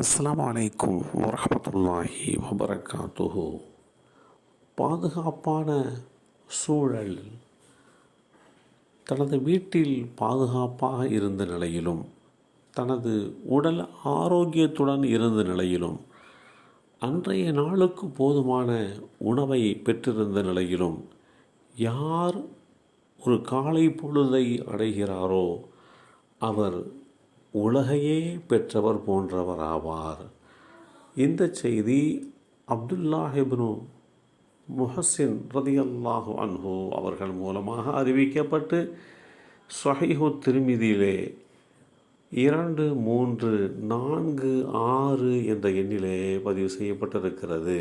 அஸ்ஸலாமு அலைக்கும் வரஹ்மத்துல்லாஹி வபரகாத்துஹு. பாதுகாப்பான சூழல் தனது வீட்டில் பாதுகாப்பாக இருந்த நிலையிலும், தனது உடல் ஆரோக்கியத்துடன் இருந்த நிலையிலும், அன்றைய நாளுக்கு போதுமான உணவை பெற்றிருந்த நிலையிலும், யார் ஒரு காலை பொழுதை அடைகிறாரோ அவர் உலகையே பெற்றவர் போன்றவர் ஆவார். இந்த செய்தி அப்துல்லாஹ் இப்னு முஹசின் ரதியல்லாஹு அன்ஹு அவர்கள் மூலமாக அறிவிக்கப்பட்டு ஸஹீஹு திர்மிதியிலே 2, 3, 4, 6 என்ற எண்ணிலே பதிவு செய்யப்பட்டிருக்கிறது.